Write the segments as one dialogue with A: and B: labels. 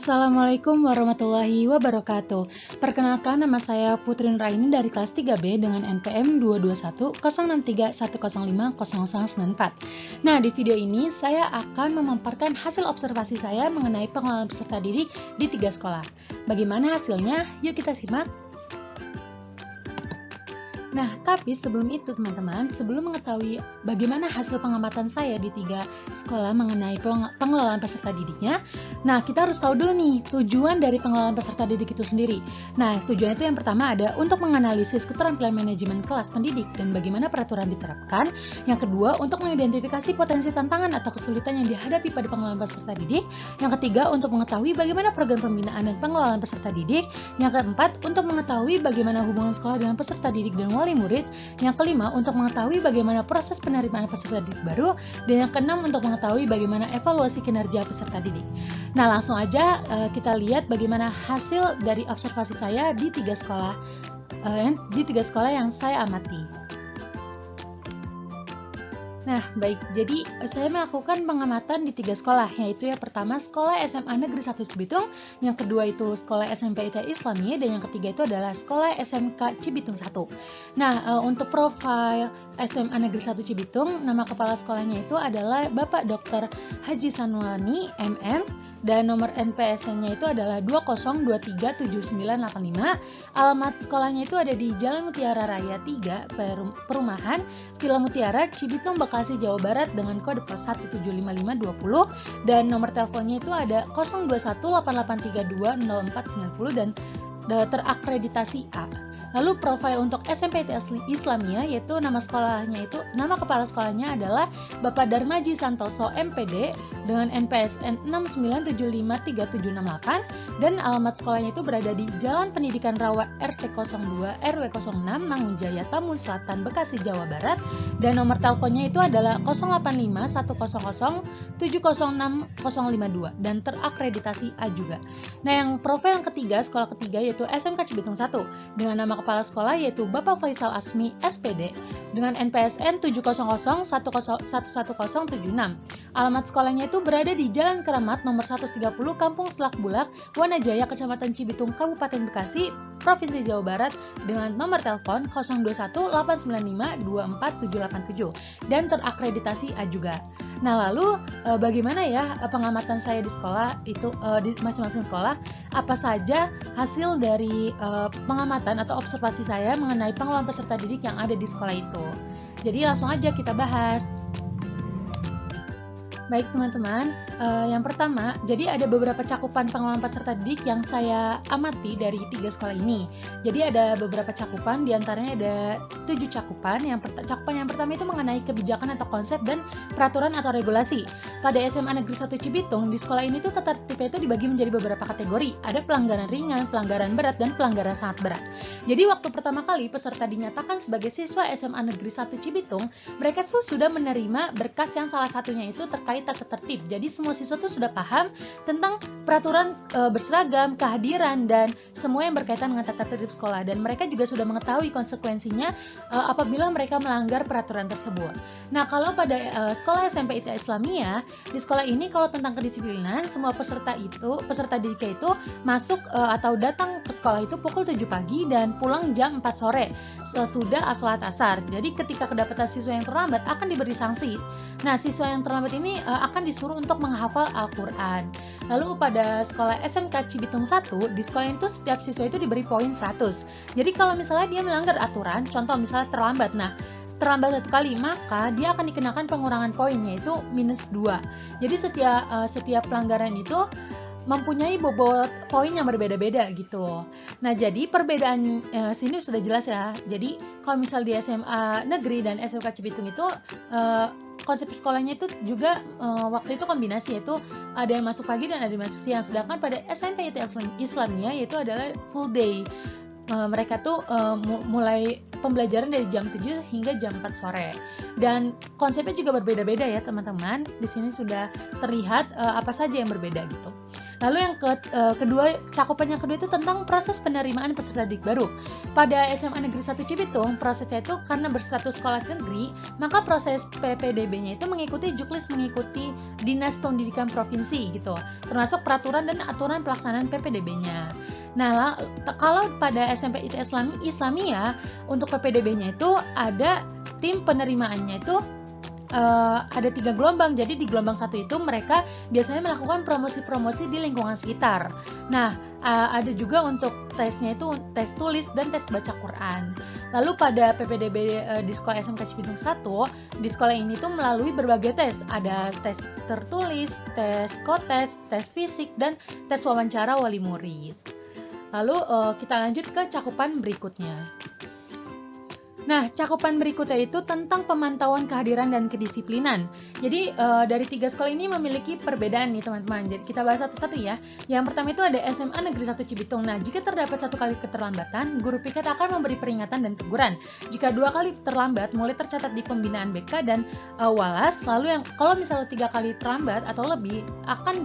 A: Assalamualaikum warahmatullahi wabarakatuh. Perkenalkan, nama saya Putri Nuraini dari kelas 3B dengan NPM 2210631050094. Nah, di video ini saya akan memaparkan hasil observasi saya mengenai pengelolaan peserta didik di 3 sekolah. Bagaimana hasilnya? Yuk kita simak. Nah, tapi sebelum itu teman-teman, sebelum mengetahui bagaimana hasil pengamatan saya di 3 sekolah mengenai pengelolaan peserta didiknya, nah kita harus tahu dulu nih tujuan dari pengelolaan peserta didik itu sendiri. Nah, tujuan itu yang pertama ada untuk menganalisis keterampilan manajemen kelas pendidik dan bagaimana peraturan diterapkan. Yang kedua, untuk mengidentifikasi potensi tantangan atau kesulitan yang dihadapi pada pengelolaan peserta didik. Yang ketiga, untuk mengetahui bagaimana program pembinaan dan pengelolaan peserta didik. Yang keempat, untuk mengetahui bagaimana hubungan sekolah dengan peserta didik dan wali murid. Yang kelima, untuk mengetahui bagaimana proses penerimaan peserta didik baru. Dan yang keenam, untuk mengetahui bagaimana evaluasi kinerja peserta didik. Nah, langsung aja kita lihat bagaimana hasil dari observasi saya di 3 sekolah yang saya amati. Nah, baik, jadi saya melakukan pengamatan di 3 sekolah, yaitu yang pertama sekolah SMA Negeri 1 Cibitung, yang kedua itu sekolah SMP ITS Islamiyah, dan yang ketiga itu adalah sekolah SMK Cibitung 1. Nah, untuk profil SMA Negeri 1 Cibitung, nama kepala sekolahnya itu adalah Bapak Dr. Haji Sanwani, MM, dan nomor NPS-nya itu adalah 20237985. Alamat sekolahnya itu ada di Jalan Mutiara Raya 3, Perumahan Villa Mutiara, Cibitung, Bekasi, Jawa Barat dengan kode pos 1755520, dan nomor teleponnya itu ada 021883200490 dan terakreditasi A. Lalu profil untuk SMP ITS Islamiyah, yaitu nama kepala sekolahnya adalah Bapak Darmaji Santoso MPD dengan NPSN 69753768, dan alamat sekolahnya itu berada di Jalan Pendidikan Rawa RT 02 RW 06 Mangunjaya Tambun Selatan, Bekasi, Jawa Barat, dan nomor teleponnya itu adalah 085100706052 dan terakreditasi A juga. Nah, yang profil yang ketiga, sekolah ketiga, yaitu SMK Cibitung 1 dengan nama kepala sekolah yaitu Bapak Faisal Asmi SPD dengan NPSN 70010110076. Alamat sekolahnya itu berada di Jalan Keramat nomor 130 Kampung Selak Bulak, Wanajaya, Kecamatan Cibitung, Kabupaten Bekasi, Provinsi Jawa Barat dengan nomor telepon 0218952477 dan terakreditasi A juga. Nah, lalu bagaimana ya pengamatan saya di sekolah itu di masing-masing sekolah? Apa saja hasil dari pengamatan atau observasi saya mengenai pengelolaan peserta didik yang ada di sekolah itu? Jadi langsung aja kita bahas. Baik teman-teman, yang pertama, jadi ada beberapa cakupan pengelolaan peserta didik yang saya amati dari 3 sekolah ini. Jadi ada beberapa cakupan, diantaranya ada 7 cakupan. Cakupan yang pertama itu mengenai kebijakan atau konsep dan peraturan atau regulasi. Pada SMA Negeri 1 Cibitung, di sekolah ini tuh tata tertibnya itu dibagi menjadi beberapa kategori. Ada pelanggaran ringan, pelanggaran berat, dan pelanggaran sangat berat. Jadi waktu pertama kali peserta dinyatakan sebagai siswa SMA Negeri 1 Cibitung, mereka tuh sudah menerima berkas yang salah satunya itu terkait tata tertib. Jadi semua siswa tuh sudah paham tentang peraturan berseragam, kehadiran, dan semua yang berkaitan dengan tata tertib sekolah, dan mereka juga sudah mengetahui konsekuensinya apabila mereka melanggar peraturan tersebut. Nah, kalau pada sekolah SMP ITS Islamiyah, di sekolah ini kalau tentang kedisiplinan, semua peserta didiknya itu masuk atau datang ke sekolah itu pukul 7 pagi dan pulang jam 4 sore sesudah sholat asar. Jadi ketika kedapatan siswa yang terlambat akan diberi sanksi. Nah, siswa yang terlambat ini akan disuruh untuk menghafal Al-Quran. Lalu pada sekolah SMK Cibitung 1, di sekolah itu setiap siswa itu diberi poin 100. Jadi kalau misalnya dia melanggar aturan, contoh misalnya terlambat, terlambat 1 kali, maka dia akan dikenakan pengurangan poinnya itu -2. Jadi setiap pelanggaran itu mempunyai bobot poin yang berbeda-beda gitu. Nah, jadi perbedaan sini sudah jelas ya. Jadi kalau misal di SMA negeri dan SMK Cibitung itu konsep sekolahnya itu juga waktu itu kombinasi, yaitu ada yang masuk pagi dan ada yang masuk siang. Sedangkan pada SMP ITS Islamiyah yaitu adalah full day. mereka tuh mulai pembelajaran dari jam 7 hingga jam 4 sore. Dan konsepnya juga berbeda-beda ya teman-teman. Di sini sudah terlihat apa saja yang berbeda gitu. Lalu yang kedua, cakupan yang kedua itu tentang proses penerimaan peserta didik baru. Pada SMA Negeri 1 Cibitung, prosesnya itu karena berstatus sekolah negeri, maka proses PPDB-nya itu mengikuti juklis mengikuti Dinas Pendidikan Provinsi gitu, termasuk peraturan dan aturan pelaksanaan PPDB-nya. Nah, kalau pada SMP IT Islamiyah, untuk PPDB-nya itu ada tim penerimaannya itu ada 3 gelombang. Jadi di gelombang 1 itu mereka biasanya melakukan promosi-promosi di lingkungan sekitar. Nah, ada juga untuk tesnya itu tes tulis dan tes baca Quran. Lalu pada PPDB di sekolah SMK Cibitung 1, di sekolah ini tuh melalui berbagai tes. Ada tes tertulis, tes kotes, tes fisik, dan tes wawancara wali murid. Lalu kita lanjut ke cakupan berikutnya. Nah, cakupan berikutnya itu tentang pemantauan kehadiran dan kedisiplinan. Jadi, dari 3 sekolah ini memiliki perbedaan nih teman-teman. Jadi, kita bahas satu-satu ya. Yang pertama itu ada SMA Negeri 1 Cibitung. Nah, jika terdapat 1 kali keterlambatan, guru piket akan memberi peringatan dan teguran. Jika 2 kali terlambat, mulai tercatat di pembinaan BK dan walas. Lalu yang kalau misalnya 3 kali terlambat atau lebih, akan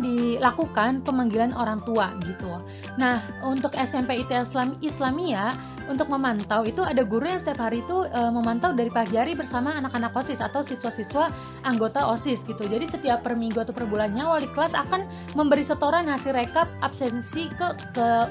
A: dilakukan pemanggilan orang tua gitu. Nah, untuk SMP IT Islamiyah, untuk memantau itu ada guru yang setiap hari itu memantau dari pagi hari bersama anak-anak OSIS atau siswa-siswa anggota OSIS gitu. Jadi setiap per minggu atau per bulannya wali kelas akan memberi setoran hasil rekap absensi ke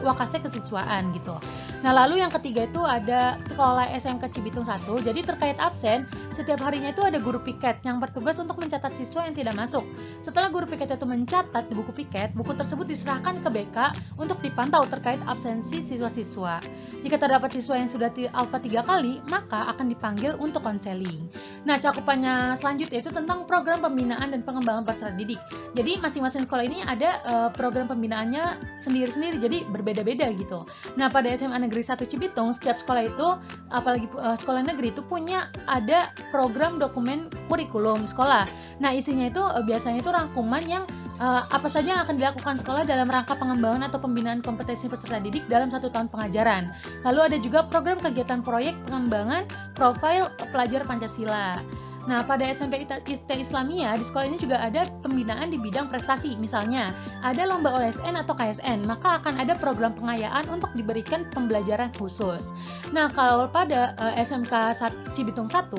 A: Wakase kesiswaan gitu. Nah, lalu yang ketiga itu ada sekolah SMK Cibitung 1. Jadi terkait absen, setiap harinya itu ada guru piket yang bertugas untuk mencatat siswa yang tidak masuk. Setelah guru piket itu mencatat di buku piket, buku tersebut diserahkan ke BK untuk dipantau terkait absensi siswa-siswa. Jika terdapat siswa yang sudah alfa 3 kali, maka akan dipanggil untuk konseling. Nah, cakupannya selanjutnya itu tentang program pembinaan dan pengembangan peserta didik. Jadi masing-masing sekolah ini ada program pembinaannya sendiri-sendiri, jadi berbeda-beda gitu. Nah, pada SMA Negeri 1 Cibitung, setiap sekolah itu, apalagi sekolah negeri itu punya ada program dokumen kurikulum sekolah. Nah, isinya itu biasanya itu rangkuman yang apa saja yang akan dilakukan sekolah dalam rangka pengembangan atau pembinaan kompetensi peserta didik dalam 1 tahun pengajaran. Lalu ada juga program kegiatan proyek pengembangan profil pelajar Pancasila. Nah, pada SMP IT Islamiyah, di sekolah ini juga ada pembinaan di bidang prestasi. Misalnya, ada lomba OSN atau KSN, maka akan ada program pengayaan untuk diberikan pembelajaran khusus. Nah, kalau pada SMK Cibitung 1,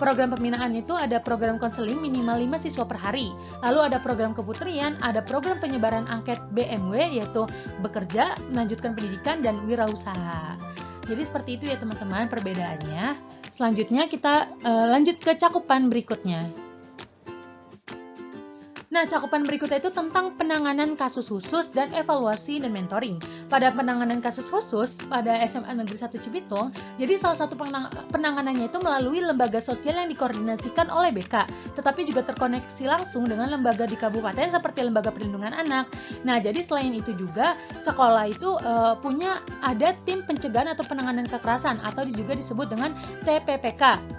A: program pembinaan itu ada program konseling minimal 5 siswa per hari. Lalu ada program keputrian, ada program penyebaran angket BMW, yaitu bekerja, melanjutkan pendidikan, dan wirausaha. Jadi seperti itu ya teman-teman perbedaannya. Selanjutnya kita lanjut ke cakupan berikutnya. Nah, cakupan berikutnya itu tentang penanganan kasus khusus dan evaluasi dan mentoring. Pada penanganan kasus khusus pada SMA Negeri 1 Cibitung, jadi salah satu penanganannya itu melalui lembaga sosial yang dikoordinasikan oleh BK, tetapi juga terkoneksi langsung dengan lembaga di kabupaten seperti Lembaga Perlindungan Anak. Nah, jadi selain itu juga sekolah itu punya ada tim pencegahan atau penanganan kekerasan atau juga disebut dengan TPPK.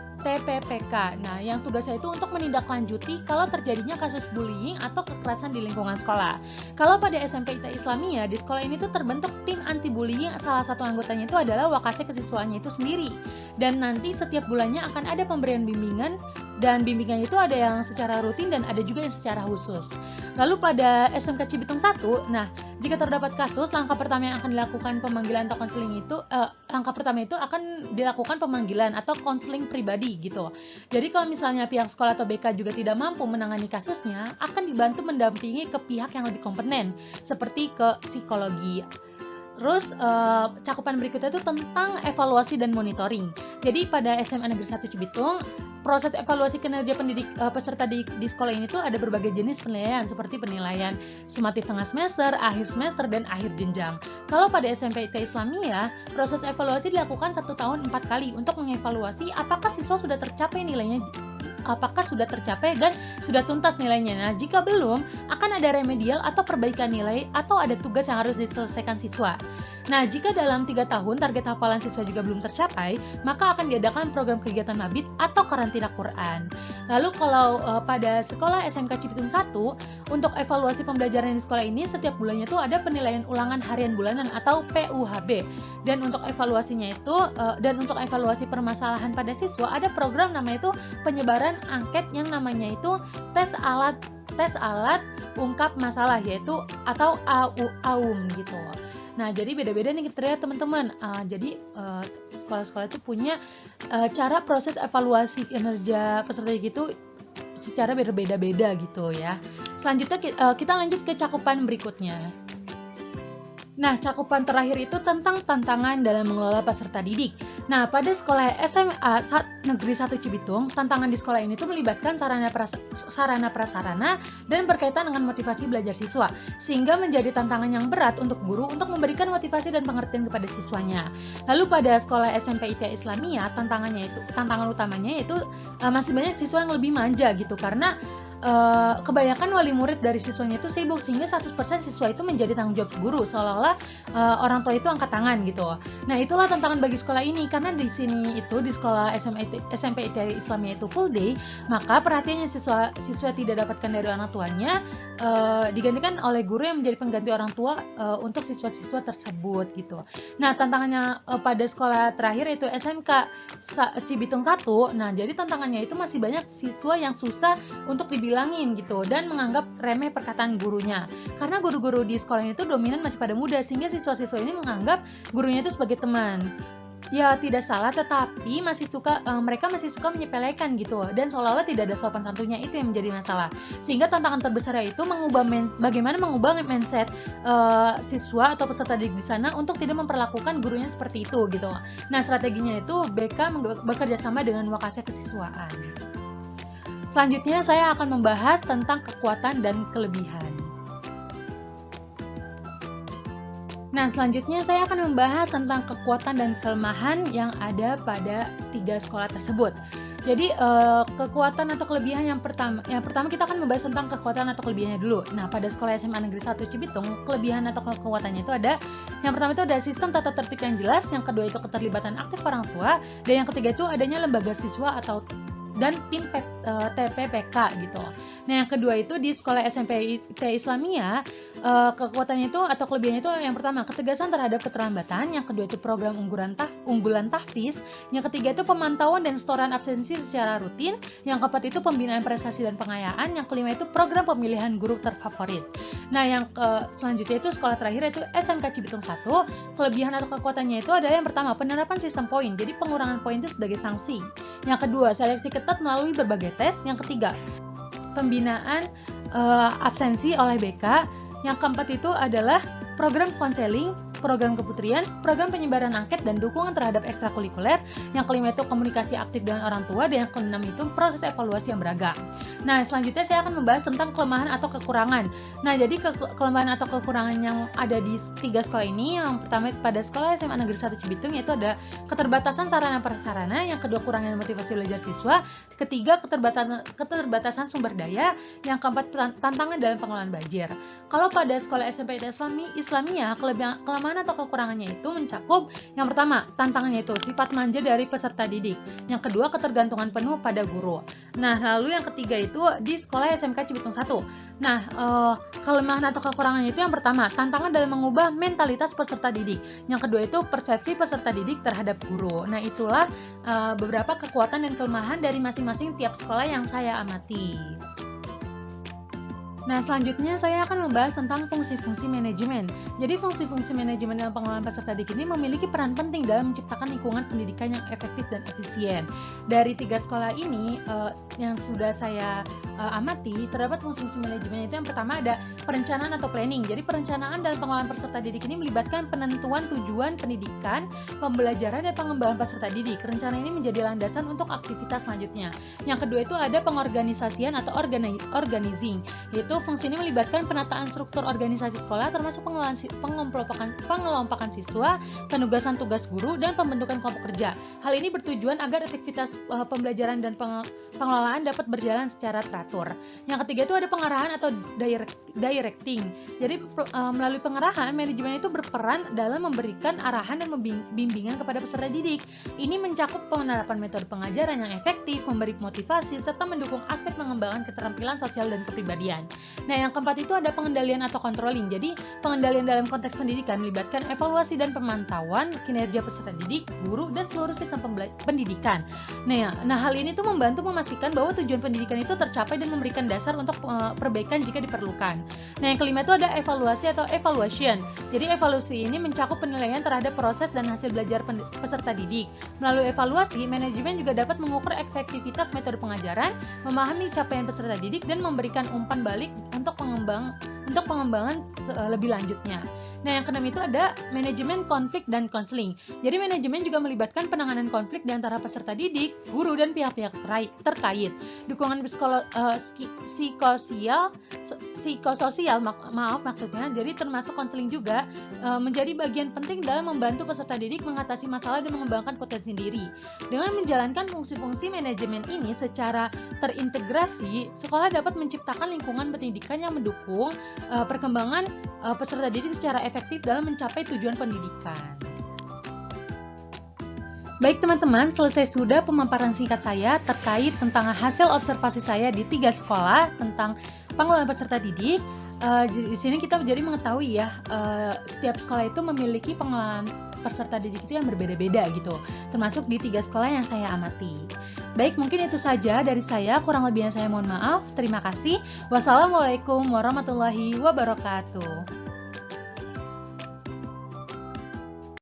A: Nah, yang tugasnya itu untuk menindaklanjuti kalau terjadinya kasus bullying atau kekerasan di lingkungan sekolah. Kalau pada SMP IT Islamiyah, di sekolah ini tuh terbentuk tim anti bullying, salah satu anggotanya itu adalah Wakase kesiswaannya itu sendiri. Dan nanti setiap bulannya akan ada pemberian bimbingan, dan bimbingan itu ada yang secara rutin dan ada juga yang secara khusus. Lalu pada SMK Cibitung 1, nah, jika terdapat kasus, langkah pertama yang akan dilakukan pemanggilan atau konseling itu, langkah pertama itu akan dilakukan pemanggilan atau konseling pribadi gitu. Jadi kalau misalnya pihak sekolah atau BK juga tidak mampu menangani kasusnya, akan dibantu mendampingi ke pihak yang lebih kompeten, seperti ke psikologi. Terus cakupan berikutnya itu tentang evaluasi dan monitoring. Jadi pada SMA Negeri 1 Cibitung, proses evaluasi kinerja peserta di sekolah ini tuh ada berbagai jenis penilaian seperti penilaian sumatif tengah semester, akhir semester, dan akhir jenjang. Kalau pada SMP IT Islamiyah, proses evaluasi dilakukan 1 tahun 4 kali untuk mengevaluasi apakah siswa sudah tercapai nilainya, apakah sudah tercapai dan sudah tuntas nilainya. Nah, jika belum, akan ada remedial atau perbaikan nilai atau ada tugas yang harus diselesaikan siswa. Nah, jika dalam 3 tahun target hafalan siswa juga belum tercapai, maka akan diadakan program kegiatan mabit atau karantina Quran. Lalu kalau pada sekolah SMK Cibitung 1, untuk evaluasi pembelajaran di sekolah ini setiap bulannya itu ada penilaian ulangan harian bulanan atau PUHB. Dan untuk evaluasinya itu dan untuk evaluasi permasalahan pada siswa ada program namanya itu penyebaran angket yang namanya itu tes alat ungkap masalah, yaitu atau AUM gitu. Nah, jadi beda-beda nih ternyata teman-teman. Jadi sekolah-sekolah itu punya cara proses evaluasi kinerja peserta didik itu secara berbeda-beda gitu ya. Selanjutnya kita lanjut ke cakupan berikutnya. Nah, cakupan terakhir itu tentang tantangan dalam mengelola peserta didik. Nah, pada sekolah SMA Negeri 1 Cibitung, tantangan di sekolah ini tuh melibatkan sarana prasarana dan berkaitan dengan motivasi belajar siswa, sehingga menjadi tantangan yang berat untuk guru untuk memberikan motivasi dan pengertian kepada siswanya. Lalu pada sekolah SMP ITIA Islamiyah, tantangan utamanya itu masih banyak siswa yang lebih manja gitu, karena kebanyakan wali murid dari siswanya itu sibuk, sehingga 100% siswa itu menjadi tanggung jawab guru, seolah-olah orang tua itu angkat tangan gitu. Nah, itulah tantangan bagi sekolah ini, karena di sini itu di sekolah SMP ITIA Islamiyah itu full day, maka perhatiannya siswa tidak dapatkan dari orang tuanya digantikan oleh guru yang menjadi pengganti orang tua untuk siswa-siswa tersebut gitu. Nah, tantangannya pada sekolah terakhir itu SMK Cibitung 1. Nah, jadi tantangannya itu masih banyak siswa yang susah untuk dibilangin gitu dan menganggap remeh perkataan gurunya, karena guru-guru di sekolah itu dominan masih pada muda, sehingga siswa-siswa ini menganggap gurunya itu sebagai teman. Ya, tidak salah, tetapi mereka masih suka menyepelekan gitu, dan seolah-olah tidak ada sopan santunnya, itu yang menjadi masalah. Sehingga tantangan terbesar itu bagaimana mengubah mindset siswa atau peserta didik di sana untuk tidak memperlakukan gurunya seperti itu gitu. Nah, strateginya itu BK bekerja sama dengan Wakasya Kesiswaan. Selanjutnya saya akan membahas tentang kekuatan dan kelebihan. Nah, selanjutnya saya akan membahas tentang kekuatan dan kelemahan yang ada pada 3 sekolah tersebut. Jadi kekuatan atau kelebihan yang pertama kita akan membahas tentang kekuatan atau kelebihannya dulu. Nah, pada sekolah SMA Negeri 1 Cibitung, kelebihan atau kekuatannya itu ada, yang pertama itu ada sistem tata tertib yang jelas, yang kedua itu keterlibatan aktif orang tua, dan yang ketiga itu adanya lembaga siswa dan tim TPPK gitu. Nah, yang kedua itu di sekolah SMP ITIA Islamiyah, kekuatannya itu atau kelebihannya itu yang pertama ketegasan terhadap keterlambatan, yang kedua itu program unggulan tahfiz, yang ketiga itu pemantauan dan setoran absensi secara rutin, yang keempat itu pembinaan prestasi dan pengayaan, yang kelima itu program pemilihan guru terfavorit. Nah, yang selanjutnya itu sekolah terakhir itu SMK Cibitung 1. Kelebihan atau kekuatannya itu adalah yang pertama penerapan sistem poin, jadi pengurangan poin itu sebagai sanksi. Yang kedua, seleksi ketat melalui berbagai tes. Yang ketiga, pembinaan absensi oleh BK. Yang keempat itu adalah program konseling, program keputrian, program penyebaran angket dan dukungan terhadap ekstrakurikuler. Yang kelima itu komunikasi aktif dengan orang tua, dan yang keenam itu proses evaluasi yang beragam. Nah, selanjutnya saya akan membahas tentang kelemahan atau kekurangan. Nah, jadi kelemahan atau kekurangan yang ada di 3 sekolah ini, yang pertama pada sekolah SMA Negeri 1 Cibitung yaitu ada keterbatasan sarana prasarana, yang kedua kurangnya motivasi belajar siswa, ketiga keterbatasan sumber daya, yang keempat tantangan dalam pengelolaan banjir. Kalau pada sekolah SMP Islamiyah, kelemahan atau kekurangannya itu mencakup yang pertama, tantangannya itu sifat manja dari peserta didik. Yang kedua, ketergantungan penuh pada guru. Nah, lalu yang ketiga itu di sekolah SMK Cibitung 1. Nah, kelemahan atau kekurangannya itu yang pertama, tantangan dalam mengubah mentalitas peserta didik. Yang kedua itu persepsi peserta didik terhadap guru. Nah, itulah beberapa kekuatan dan kelemahan dari masing-masing tiap sekolah yang saya amati. Nah, selanjutnya saya akan membahas tentang fungsi-fungsi manajemen. Jadi, fungsi-fungsi manajemen dalam pengelolaan peserta didik ini memiliki peran penting dalam menciptakan lingkungan pendidikan yang efektif dan efisien. Dari 3 sekolah ini yang sudah saya amati, terdapat fungsi-fungsi manajemen itu yang pertama ada perencanaan atau planning. Jadi, perencanaan dalam pengelolaan peserta didik ini melibatkan penentuan tujuan pendidikan, pembelajaran, dan pengembangan peserta didik. Rencana ini menjadi landasan untuk aktivitas selanjutnya. Yang kedua itu ada pengorganisasian atau organizing, yaitu fungsi ini melibatkan penataan struktur organisasi sekolah termasuk pengelompokan siswa, penugasan tugas guru, dan pembentukan kelompok kerja. Hal ini bertujuan agar aktivitas pembelajaran dan pengelolaan dapat berjalan secara teratur. Yang ketiga itu ada pengarahan atau directing. Jadi melalui pengarahan, manajemen itu berperan dalam memberikan arahan dan bimbingan kepada peserta didik. Ini mencakup penerapan metode pengajaran yang efektif, memberi motivasi, serta mendukung aspek mengembangkan keterampilan sosial dan kepribadian. Nah, yang keempat itu ada pengendalian atau controlling. Jadi, pengendalian dalam konteks pendidikan melibatkan evaluasi dan pemantauan kinerja peserta didik, guru, dan seluruh sistem pendidikan. Nah, hal ini tuh membantu memastikan bahwa tujuan pendidikan itu tercapai dan memberikan dasar untuk perbaikan jika diperlukan. Nah, yang kelima itu ada evaluasi atau evaluation. Jadi, evaluasi ini mencakup penilaian terhadap proses dan hasil belajar peserta didik. Melalui evaluasi, manajemen juga dapat mengukur efektivitas metode pengajaran, memahami capaian peserta didik, dan memberikan umpan balik untuk pengembangan lebih lanjutnya. Nah, yang keenam itu ada manajemen konflik dan konseling. Jadi, manajemen juga melibatkan penanganan konflik di antara peserta didik, guru, dan pihak-pihak terkait. Dukungan psikososial, maksudnya, jadi termasuk konseling juga menjadi bagian penting dalam membantu peserta didik mengatasi masalah dan mengembangkan potensi diri. Dengan menjalankan fungsi-fungsi manajemen ini secara terintegrasi, sekolah dapat menciptakan lingkungan pendidikan yang mendukung perkembangan peserta didik secara efektif dalam mencapai tujuan pendidikan. Baik teman-teman, selesai sudah pemaparan singkat saya terkait tentang hasil observasi saya di 3 sekolah tentang pengelolaan peserta didik. Di sini kita jadi mengetahui ya, setiap sekolah itu memiliki pengelolaan peserta didik itu yang berbeda-beda gitu, termasuk di 3 sekolah yang saya amati. Baik, mungkin itu saja dari saya, kurang lebihnya saya mohon maaf. Terima kasih. Wassalamualaikum warahmatullahi wabarakatuh.